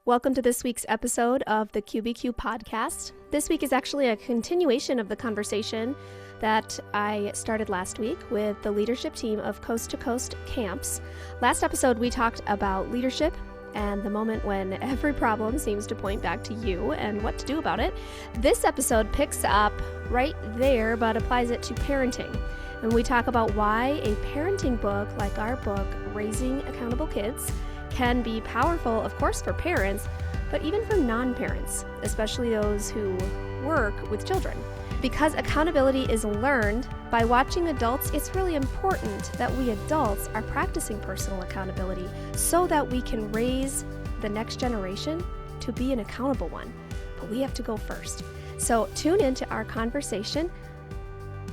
Welcome to this week's episode of the QBQ podcast. This week is actually a continuation of the conversation that I started last week with the leadership team of Coast to Coast Camps. Last episode, we talked about leadership and the moment when every problem seems to point back to you and what to do about it. This episode picks up right there, but applies it to parenting. And we talk about why a parenting book like our book, Raising Accountable Kids, can be powerful, of course, for parents, but even for non-parents, especially those who work with children. Because accountability is learned by watching adults, it's really important that we adults are practicing personal accountability so that we can raise the next generation to be an accountable one. But we have to go first. So tune into our conversation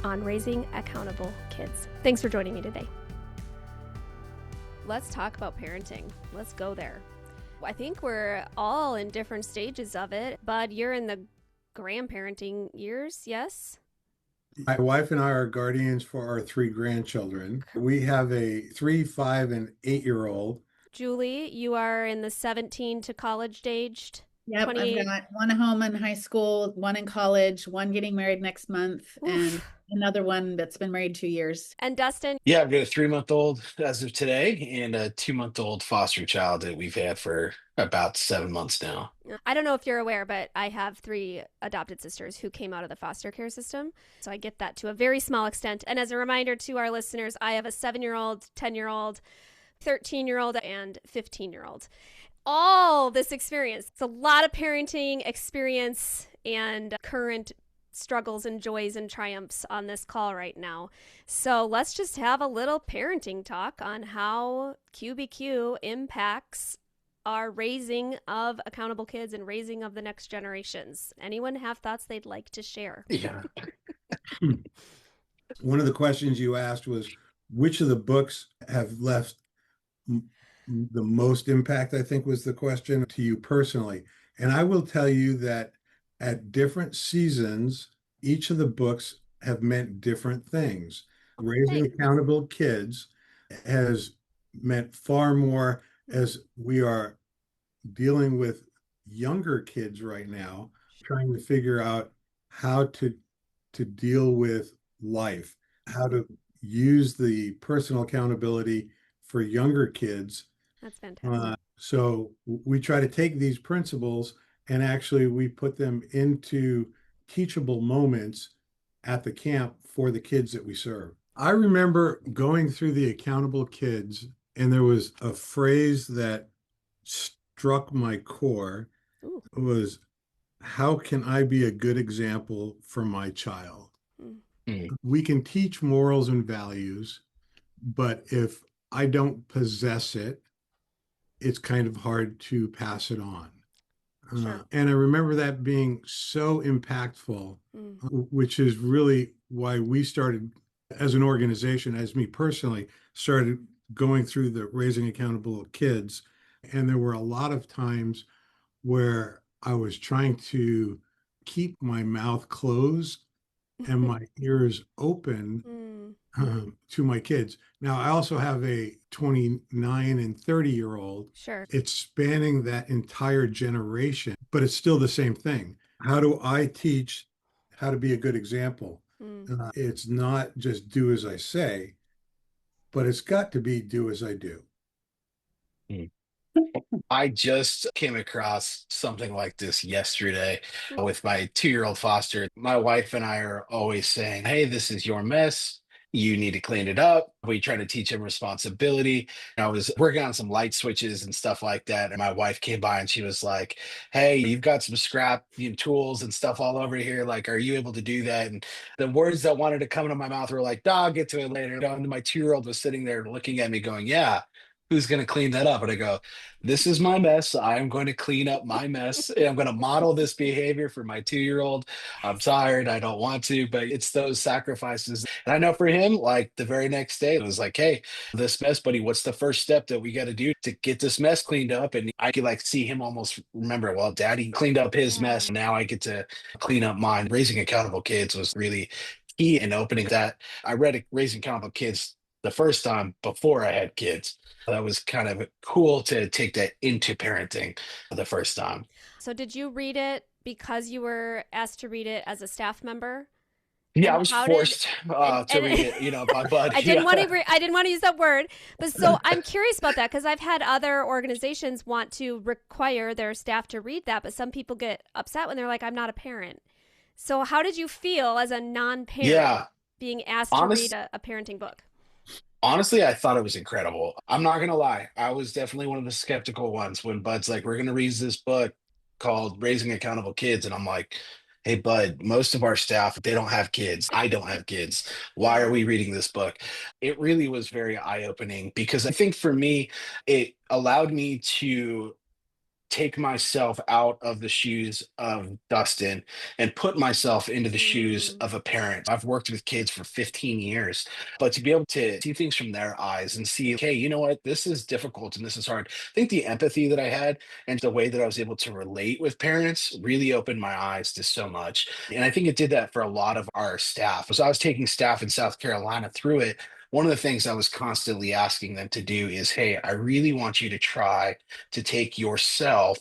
on raising accountable kids. Thanks for joining me today. Let's talk about parenting. Let's go there. I think we're all in different stages of it. Bud, you're in the grandparenting years, yes? My wife and I are guardians for our 3 grandchildren. We have a 3, 5, and 8-year-old. Julie, you are in the 17 to college aged. Yep, I've got one home in high school, one in college, one getting married next month, and another one that's been married 2 years. And Dustin? Yeah, I've got a 3-month-old as of today and a 2-month-old foster child that we've had for about 7 months now. I don't know if you're aware, but I have 3 adopted sisters who came out of the foster care system. So I get that to a very small extent. And as a reminder to our listeners, I have a 7-year-old, 10-year-old, 13-year-old, and 15-year-old. All this experience. It's a lot of parenting experience and current struggles and joys and triumphs on this call right now. So let's just have a little parenting talk on how QBQ impacts our raising of accountable kids and raising of the next generations. Anyone have thoughts they'd like to share? Yeah. One of the questions you asked was, which of the books have left the most impact, I think was the question, to you personally. And I will tell you that at different seasons, each of the books have meant different things. Raising Accountable Kids has meant far more as we are dealing with younger kids right now, trying to figure out how to deal with life, how to use the personal accountability for younger kids. That's fantastic. So we try to take these principles and actually we put them into teachable moments at the camp for the kids that we serve. I remember going through the Accountable Kids, and there was a phrase that struck my core. Ooh. It was, how can I be a good example for my child? We can teach morals and values, but if I don't possess it, it's kind of hard to pass it on. Sure. And I remember that being so impactful, which is really why we started as an organization, as me personally, started going through the Raising Accountable Kids. And there were a lot of times where I was trying to keep my mouth closed and my ears open to my kids. Now, I also have a 29 and 30-year-old. Sure. It's spanning that entire generation, but it's still the same thing. How do I teach how to be a good example? It's not just do as I say, but it's got to be do as I do. I just came across something like this yesterday with my 2-year-old foster. My wife and I are always saying, hey, this is your mess. You need to clean it up. We try to teach him responsibility. I was working on some light switches and stuff like that. And my wife came by and she was like, hey, you've got some scrap tools and stuff all over here. Like, are you able to do that? And the words that wanted to come into my mouth were like, I'll get to it later. And my 2-year-old was sitting there looking at me going, yeah, who's going to clean that up? And I go, this is my mess. I'm going to clean up my mess. And I'm going to model this behavior for my 2-year-old. I'm tired. I don't want to, but it's those sacrifices. And I know for him, like the very next day, it was like, hey, this mess, buddy, what's the first step that we got to do to get this mess cleaned up? And I could like see him almost remember, well, daddy cleaned up his mess. Now I get to clean up mine. Raising Accountable Kids was really key in opening that. I read Raising Accountable Kids the first time before I had kids. That was kind of cool to take that into parenting the first time. So did you read it because you were asked to read it as a staff member? Yeah, I And was how did forced to and read it, by Bud. I didn't want Yeah. to I didn't want to use that word, but so I'm curious about that because I've had other organizations want to require their staff to read that, but some people get upset when they're like, I'm not a parent. So how did you feel as a non-parent Yeah. being asked to read Honest, a parenting book? Honestly, I thought it was incredible. I'm not gonna lie. I was definitely one of the skeptical ones when Bud's like, "We're gonna read this book called Raising Accountable Kids," and I'm like, "Hey, Bud, most of our staff, they don't have kids. I don't have kids. Why Yeah. are we reading this book?" It really was very eye-opening because I think for me, it allowed me to take myself out of the shoes of Dustin and put myself into the shoes Mm, of a parent. I've worked with kids for 15 years, but to be able to see things from their eyes and see, okay, you know what, this is difficult and this is hard. I think the empathy that I had and the way that I was able to relate with parents really opened my eyes to so much. And I think it did that for a lot of our staff. As I was taking staff in South Carolina through it, one of the things I was constantly asking them to do is, hey, I really want you to try to take yourself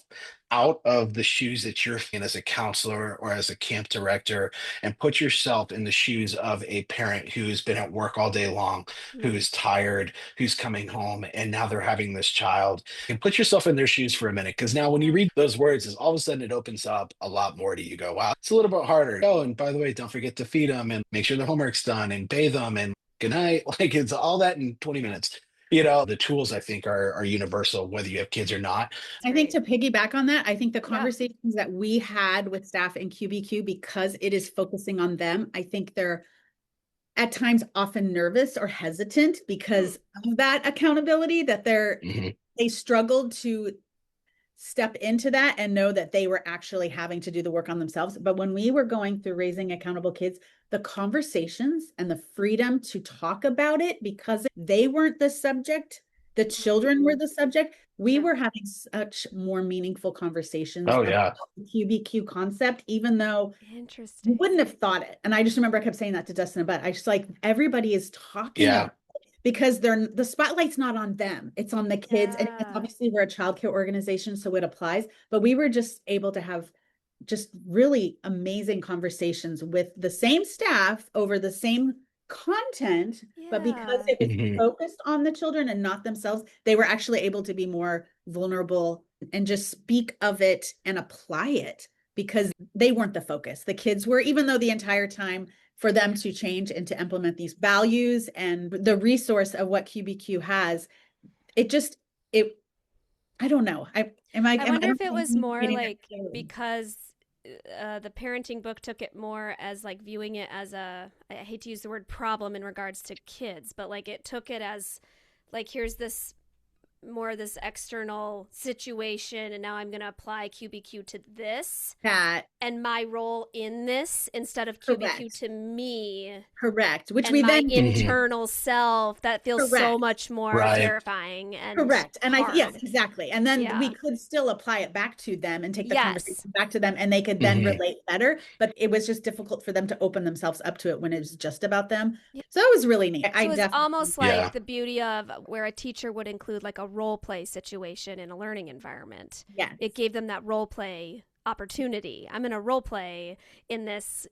out of the shoes that you're in as a counselor or as a camp director and put yourself in the shoes of a parent who's been at work all day long, who mm, is tired, who's coming home, and now they're having this child. And put yourself in their shoes for a minute. Because now when you yeah. read those words, is all of a sudden it opens up a lot more to you. Go, wow, it's a little bit harder. Oh, and by the way, don't forget to feed them and make sure their homework's done and bathe them and good night. Like it's all that in 20 minutes. The tools I think are universal, whether you have kids or not. That's I think great. to piggyback on that, I think the Yeah. conversations that we had with staff in QBQ, because it is focusing on them, I think they're at times often nervous or hesitant Hmm. because of that accountability that Mhm. they struggled to step into that and know that they were actually having to do the work on themselves. But when we were going through raising accountable kids, the conversations and the freedom to talk about it because they weren't the subject, the children were Mm, the subject. We yeah. were having such more meaningful conversations Oh about yeah. the QBQ concept, even though you Interesting. wouldn't have thought it. And I just remember I kept saying that to Dustin, but I just like everybody is talking Yeah. about because the spotlight's not on them, it's on the kids. And yes, Yeah. obviously we're a childcare organization, so it applies, but we were just able to have just really amazing conversations with the same staff over the same content, but because Yeah. it was Mhm. focused on the children and not themselves, they were actually able to be more vulnerable and just speak of it and apply it because they weren't the focus. The kids were, even though the entire time for them to change and to implement these values and the resource of what QBQ has, it just it I don't know. I I wonder don't if it know if was I'm more getting that like clearly. because the parenting book took it more as like viewing it as I hate to use the word problem in regards to kids, but like it took it as like here's this more of this external situation and now I'm going to apply QBQ to this That and my role in this instead of QBQ correct. to me Correct. Which and we my then Mhm. internal self. That feels so correct. much more Right. terrifying and Correct. And yes, hard. exactly. And then we Yeah. could still apply it back to them and take the conversation Yes. back to them and they could then Mhm. relate better. But it was just difficult for them to open themselves up to it when it was just about them. Yeah. So it was really neat. I So it's definitely, almost Yeah. like the beauty of where a teacher would include like a role play situation in a learning environment. yes. It gave them that role play opportunity. I'm in a role play in this,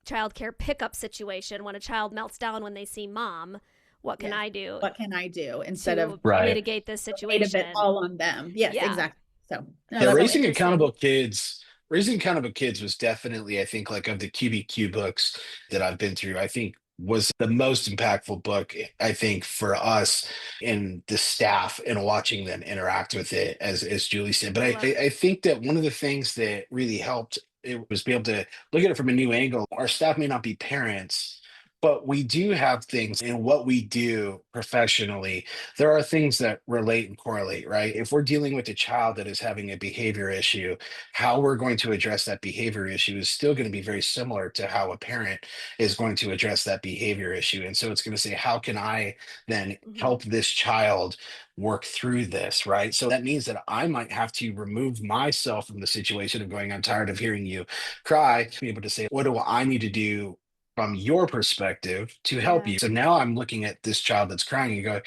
childcare pickup situation when a child melts down when they see mom. What can Yes. I do What can I do instead of to Right. mitigate this weight of it situation? all on them? Yes, Yeah. exactly. So no, Yeah, that So was interesting. raising accountable kids was definitely, I think, like of the QBQ books that I've been through, I think was the most impactful book, I think, for us and the staff and watching them interact with it, as Julie said. But I I, love I it. I think that one of the things that really helped it was be able to look at it from a new angle. Our staff may not be parents, but we do have things in what we do professionally. There are things that relate and correlate, right? If we're dealing with a child that is having a behavior issue, how we're going to address that behavior issue is still going to be very similar to how a parent is going to address that behavior issue. And so it's going to say, how can I then Hmm. help this child work through this, right? So that means that I might have to remove myself from the situation of going, I'm tired of hearing you cry, to be able to say, what do I need to do from your perspective to help Yeah. you. So now I'm looking at this child that's crying and go,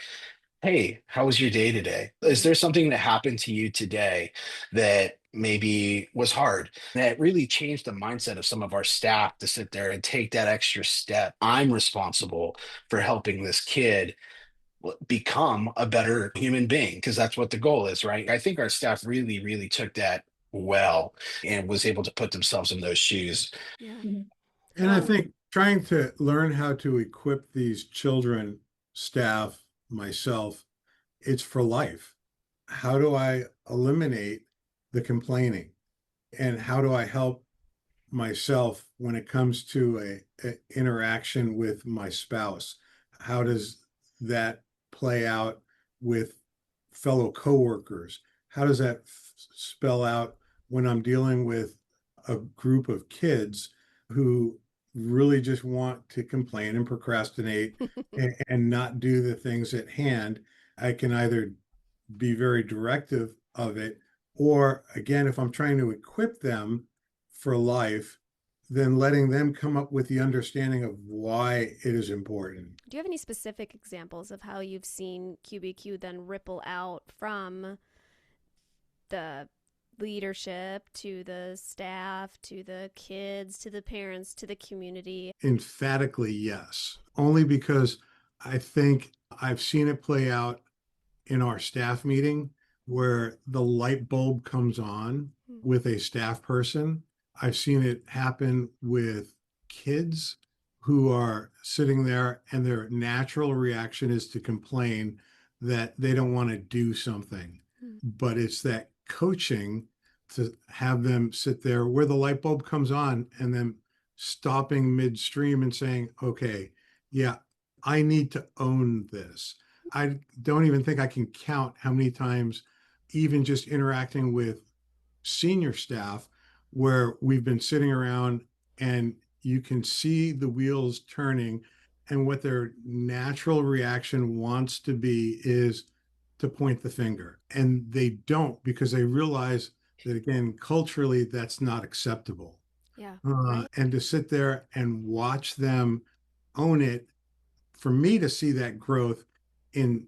hey, how was your day today? Is there something that happened to you today that maybe was hard, that really changed the mindset of some of our staff to sit there and take that extra step? I'm responsible for helping this kid become a better human being, because that's what the goal is, right? I think our staff really, really took that well and was able to put themselves in those shoes. Yeah. Mhm. And I think trying to learn how to equip these children, staff, myself, it's for life. How do I eliminate the complaining? And how do I help myself when it comes to a interaction with my spouse? How does that play out with fellow coworkers? How does that spell out when I'm dealing with a group of kids who really just want to complain and procrastinate and not do the things at hand? I can either be very directive of it, or again, if I'm trying to equip them for life, then letting them come up with the understanding of why it is important. Do you have any specific examples of how you've seen QBQ then ripple out from the leadership to the staff to the kids to the parents to the community? Emphatically, yes. Only because I think I've seen it play out in our staff meeting where the light bulb comes on with a staff person. I've seen it happen with kids who are sitting there and their natural reaction is to complain that they don't want to do something. But it's that coaching to have them sit there where the light bulb comes on and then stopping midstream and saying, okay, yeah, I need to own this. I don't even think I can count how many times, even just interacting with senior staff, where we've been sitting around and you can see the wheels turning, and what their natural reaction wants to be is to point the finger. And they don't, because they realize that, again, culturally, that's not acceptable. Yeah. Right. And to sit there and watch them own it, for me to see that growth in,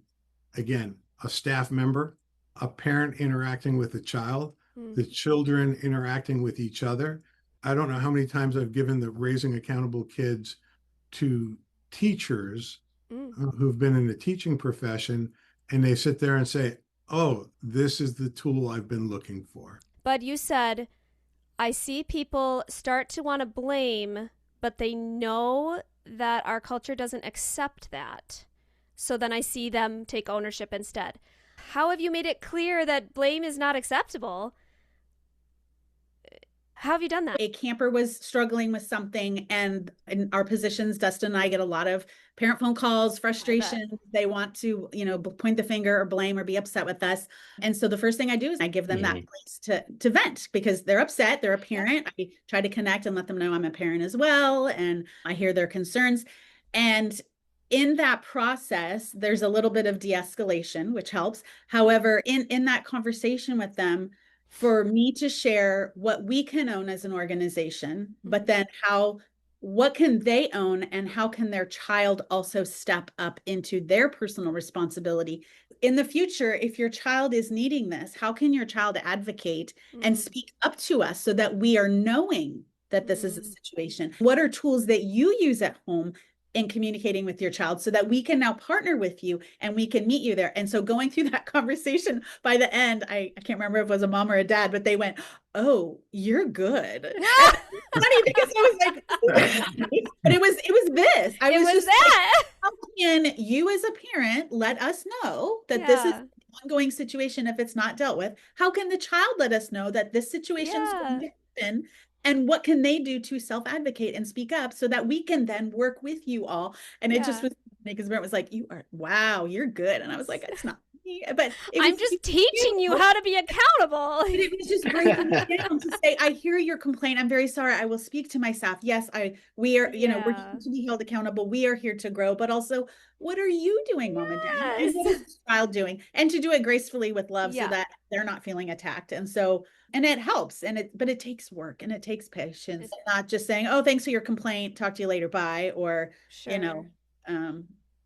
again, a staff member, a parent interacting with a child, the children interacting with each other. I don't know how many times I've given the Raising Accountable Kids to teachers who've been in the teaching profession, and they sit there and say, oh, this is the tool I've been looking for. But you said, I see people start to want to blame, but they know that our culture doesn't accept that. So then I see them take ownership instead. How have you made it clear that blame is not acceptable? How have you done that? A camper was struggling with something, and in our positions, Dustin and I get a lot of parent phone calls, frustration. They want to, point the finger or blame or be upset with us. And so the first thing I do is I give them that place to vent, because they're upset. They're a parent. I try to connect and let them know I'm a parent as well, and I hear their concerns. And in that process, there's a little bit of de-escalation, which helps. However, in that conversation with them, for me to share what we can own as an organization, but then what can they own, and how can their child also step up into their personal responsibility in the future? If your child is needing this, how can your child advocate and speak up to us so that we are knowing that this is a situation? What are tools that you use at home in communicating with your child so that we can now partner with you and we can meet you there? And so going through that conversation, by the end, I can't remember if it was a mom or a dad, but they went, oh, you're good. And funny, because I was like, but it was this. I was just that. like, how can you as a parent let us know that this is an ongoing situation if it's not dealt with? How can the child let us know that this situation is going to happen? And what can they do to self-advocate and speak up so that we can then work with you all? And it just was, because Brent was like, wow, you're good. And I was like, it's not. But I'm just teaching you how to be accountable. But it was just breaking it down to say, I hear your complaint. I'm very sorry. I will speak to my staff. Yes, we are, we're here to be held accountable. We are here to grow, but also, what are you doing, mom and dad? And what is the child doing? And to do it gracefully with love so that they're not feeling attacked. And so, and it helps. But it takes work and it takes patience, not just saying, oh, thanks for your complaint. Talk to you later. Bye. Or,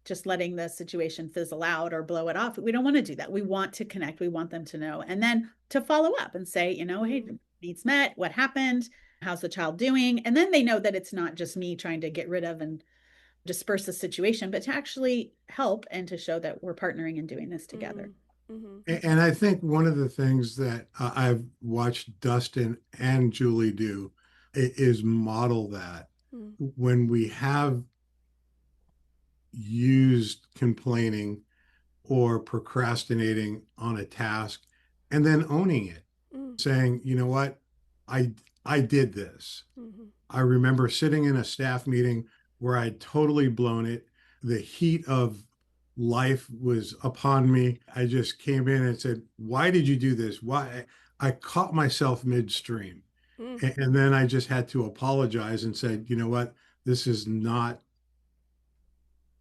just letting the situation fizzle out or blow it off. We don't want to do that. We want to connect. We want them to know. And then to follow up and say, hey, needs met. What happened? How's the child doing? And then they know that it's not just me trying to get rid of and disperse the situation, but to actually help and to show that we're partnering and doing this together. And I think one of the things that I've watched Dustin and Julie do is model that. When we have used complaining or procrastinating on a task and then owning it, saying, you know what, I did this. I remember sitting in a staff meeting where I'd totally blown it. The heat of life was upon me. I just came in and said, why did you do this? Why? I caught myself midstream. And then I just had to apologize and said, you know what, this is not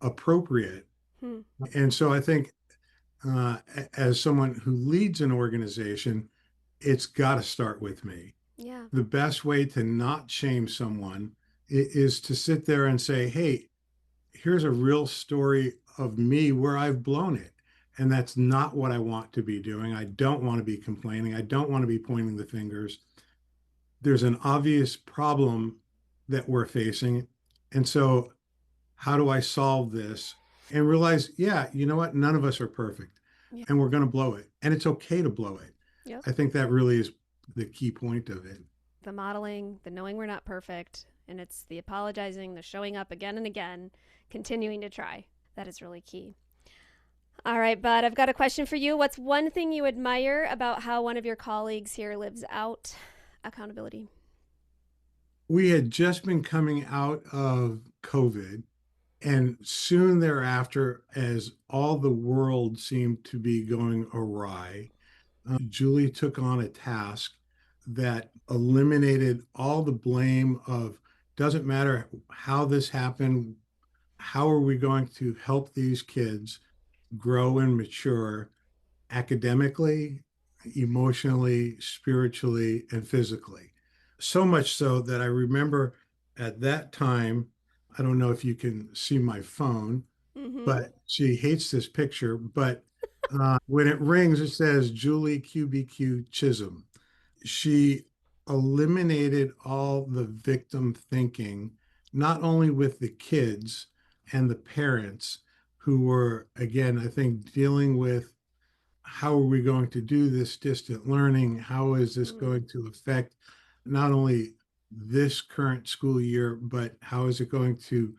appropriate. And so I think as someone who leads an organization, it's got to start with me. The best way to not shame someone is to sit there and say, hey, here's a real story of me where I've blown it. And that's not what I want to be doing. I don't want to be complaining. I don't want to be pointing the fingers. There's an obvious problem that we're facing. And so how do I solve this? And realize, you know what? None of us are perfect and we're going to blow it. And it's okay to blow it. I think that really is the key point of it. The modeling, the knowing we're not perfect, and it's the apologizing, the showing up again and again, continuing to try. That is really key. All right, Bud, I've got a question for you. What's one thing you admire about how one of your colleagues here lives out accountability? We had just been coming out of COVID, and soon thereafter, as all the world seemed to be going awry, Julie took on a task that eliminated all the blame of, doesn't matter how this happened, how are we going to help these kids grow and mature academically, emotionally, spiritually, and physically. So much so that I remember at that time, I don't know if you can see my phone, but she hates this picture. But when it rings, it says Julie QBQ Chisholm. She eliminated all the victim thinking, not only with the kids and the parents who were, again, I think, dealing with how are we going to do this distant learning? How is this going to affect not only this current school year, but how is it going to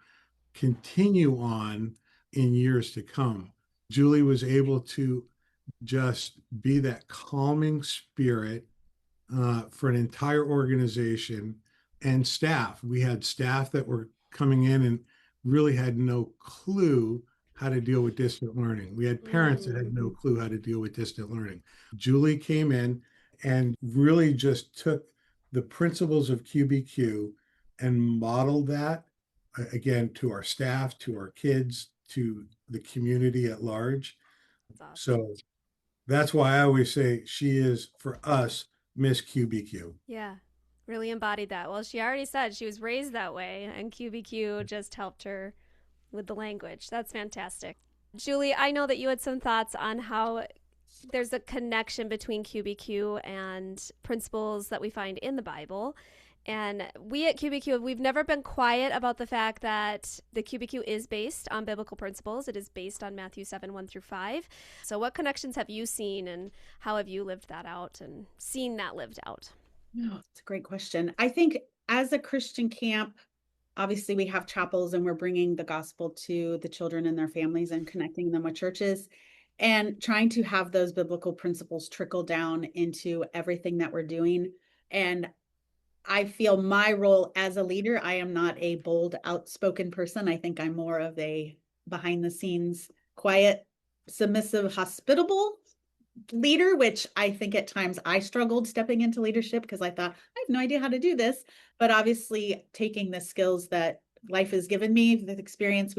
continue on in years to come? Julie was able to just be that calming spirit for an entire organization and staff. We had staff that were coming in and really had no clue how to deal with distant learning. We had parents that had no clue how to deal with distant learning. Julie came in and really just took the principles of QBQ and modeled that again to our staff, to our kids, to the community at large. That's awesome. So that's why I always say she is, for us, Miss QBQ. Yeah, really embodied that. Well, she already said she was raised that way, and QBQ just helped her with the language. That's fantastic. Julie, I know that you had some thoughts on how there's a connection between QBQ and principles that we find in the Bible. And we at QBQ, we've never been quiet about the fact that the QBQ is based on biblical principles. It is based on Matthew 7:1-5. So what connections have you seen, and how have you lived that out and seen that lived out? Oh, it's a great question. I think as a Christian camp, obviously we have chapels and we're bringing the gospel to the children and their families and connecting them with churches and trying to have those biblical principles trickle down into everything that we're doing. And I feel my role as a leader, I am not a bold, outspoken person. I think I'm more of a behind the scenes, quiet submissive, hospitable leader, which I think at times I struggled stepping into leadership because I thought I have no idea how to do this. But obviously, taking the skills that life has given me, the experience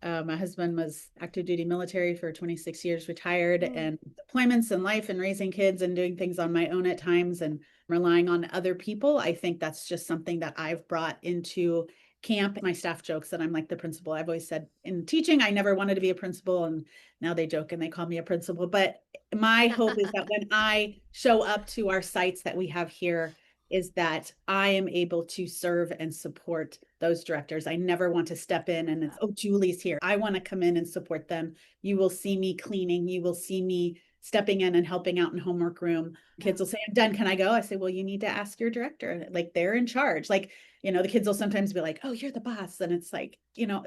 my husband was active duty military for 26 years, retired, and deployments and life and raising kids and doing things on my own at times and relying on other people. I think that's just something that I've brought into camp. My staff jokes that I'm like the principal. I've always said in teaching, I never wanted to be a principal, and now they joke and they call me a principal. But my hope is that when I show up to our sites that we have here, is that I am able to serve and support those directors. I never want to step in and it's, oh, Julie's here. I want to come in and support them. You will see me cleaning. You will see me stepping in and helping out in homework room. Kids will say, I'm done. Can I go? I say, well, you need to ask your director. Like, they're in charge. Like, the kids will sometimes be like, oh, you're the boss. And it's like,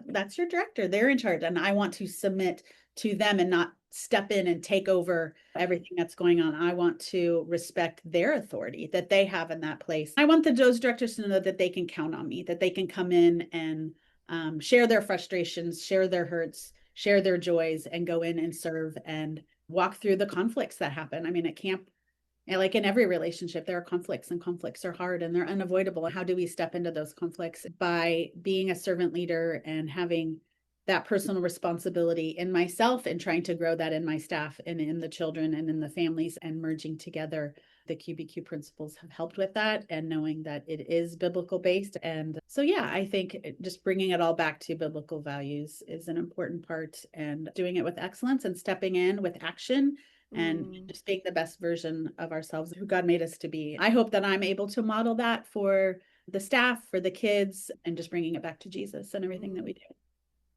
that's your director. They're in charge. And I want to submit to them and not step in and take over everything that's going on. I want to respect their authority that they have in that place. I want those directors to know that they can count on me, that they can come in and share their frustrations, share their hurts, share their joys, and go in and serve and walk through the conflicts that happen. I mean, at camp, like in every relationship, there are conflicts, and conflicts are hard and they're unavoidable. How do we step into those conflicts? By being a servant leader and having that personal responsibility in myself and trying to grow that in my staff and in the children and in the families and merging together. The QBQ principles have helped with that, and knowing that it is biblical based. And so, yeah, I think just bringing it all back to biblical values is an important part, and doing it with excellence and stepping in with action and just being the best version of ourselves, who God made us to be. I hope that I'm able to model that for the staff, for the kids, and just bringing it back to Jesus and everything that we do.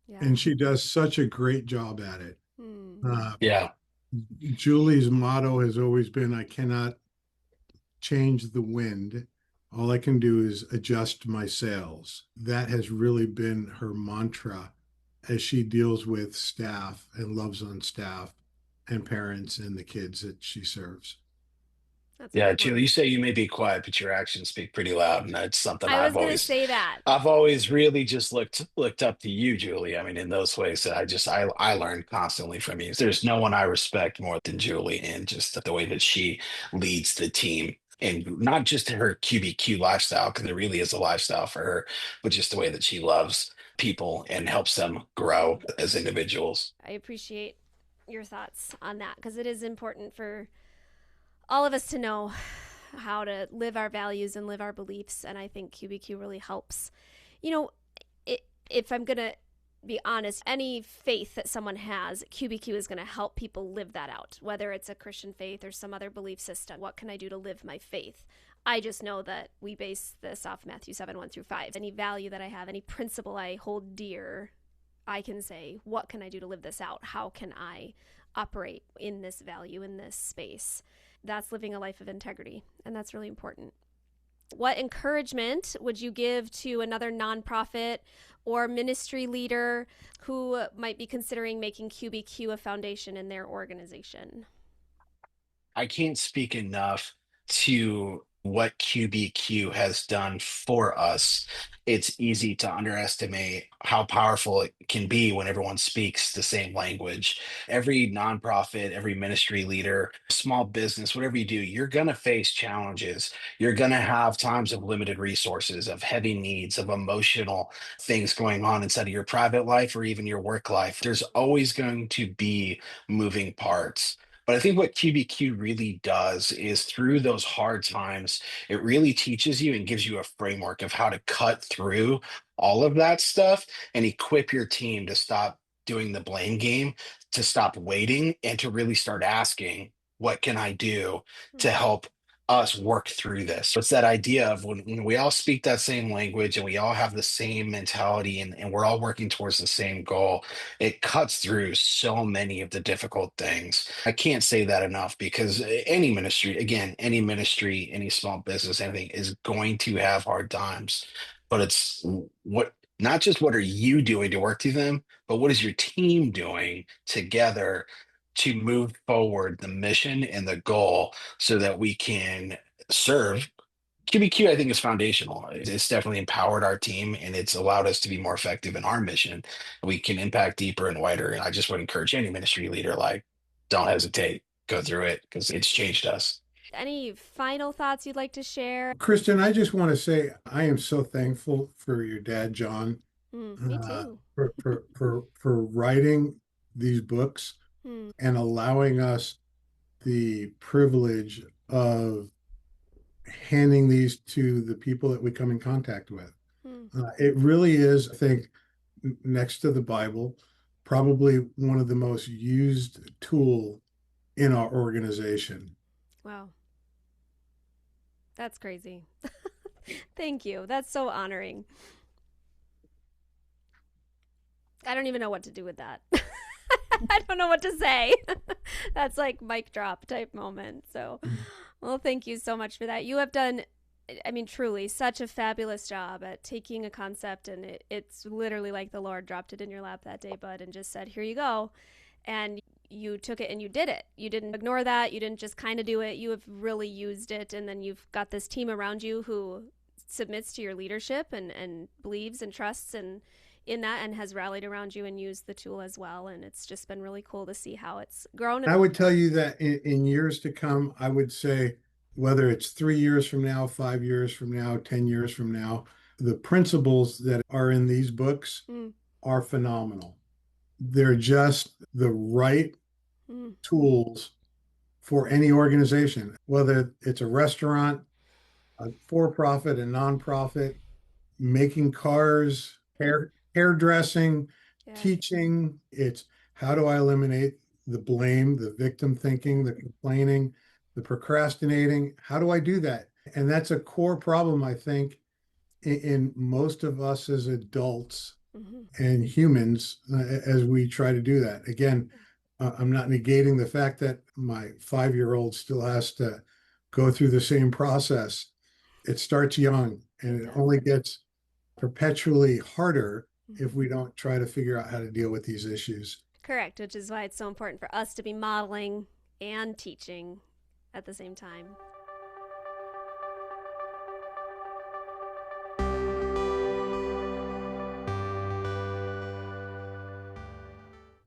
Yeah. And she does such a great job at it. Yeah. Julie's motto has always been, I cannot change the wind. All I can do is adjust my sails. That has really been her mantra as she deals with staff and loves on staff and parents and the kids that she serves. Yeah, Julie, you say you may be quiet, but your actions speak pretty loud, and that's something I was going to say that. I've always really just looked up to you, Julie. I mean, in those ways, I learn constantly from you. There's no one I respect more than Julie, and just the way that she leads the team, and not just her QBQ lifestyle, because it really is a lifestyle for her, but just the way that she loves people and helps them grow as individuals. I appreciate your thoughts on that, because it is important for all of us to know how to live our values and live our beliefs. And I think QBQ really helps. If I'm going to be honest, any faith that someone has, QBQ is going to help people live that out, whether it's a Christian faith or some other belief system. What can I do to live my faith? I just know that we base this off Matthew 7:1-5. Any value that I have, any principle I hold dear, I can say, what can I do to live this out? How can I operate in this value, in this space? That's living a life of integrity, and that's really important. What encouragement would you give to another nonprofit or ministry leader who might be considering making QBQ a foundation in their organization? I can't speak enough to what QBQ has done for us. It's easy to underestimate how powerful it can be when everyone speaks the same language. Every nonprofit, every ministry leader, small business, whatever you do, you're going to face challenges. You're going to have times of limited resources, of heavy needs, of emotional things going on inside of your private life or even your work life. There's always going to be moving parts. But I think what QBQ really does is through those hard times, it really teaches you and gives you a framework of how to cut through all of that stuff and equip your team to stop doing the blame game, to stop waiting, and to really start asking, what can I do to help us work through this? So it's that idea of when we all speak that same language and we all have the same mentality and we're all working towards the same goal, it cuts through so many of the difficult things. I can't say that enough, because any ministry, again, any ministry, any small business, anything is going to have hard times. But it's not just what are you doing to work through them, but what is your team doing together to move forward the mission and the goal so that we can serve QBQ, I think, is foundational. It's definitely empowered our team and it's allowed us to be more effective in our mission. We can impact deeper and wider. And I just would encourage any ministry leader, like, don't hesitate, go through it because it's changed us. Any final thoughts you'd like to share? Kristen, I just want to say I am so thankful for your dad, John, Me too. for writing these books Hmm. and allowing us the privilege of handing these to the people that we come in contact with. Hmm. It really is, I think, next to the Bible, probably one of the most used tool in our organization. Wow. That's crazy. Thank you. That's so honoring. I don't even know what to do with that. I don't know what to say. That's like mic drop type moment. So, well, thank you so much for that. You have done, I mean, truly such a fabulous job at taking a concept, and it's literally like the Lord dropped it in your lap that day, bud, and just said, here you go. And you took it and you did it. You didn't ignore that. You didn't just kind of do it. You have really used it. And then you've got this team around you who submits to your leadership and believes and trusts and in that and has rallied around you and used the tool as well. And it's just been really cool to see how it's grown. I would tell you that in years to come, I would say whether it's 3 years from now, 5 years from now, 10 years from now, the principles that are in these books are phenomenal. They're just the right tools for any organization, whether it's a restaurant, a for-profit, a nonprofit, making cars, hairdressing, Yeah. teaching. It's how do I eliminate the blame, the victim thinking, the complaining, the procrastinating? How do I do that? And that's a core problem, I think, in most of us as adults and humans as we try to do that. Again, I'm not negating the fact that my 5-year-old still has to go through the same process. It starts young and it only gets perpetually harder if we don't try to figure out how to deal with these issues. Correct, which is why it's so important for us to be modeling and teaching at the same time.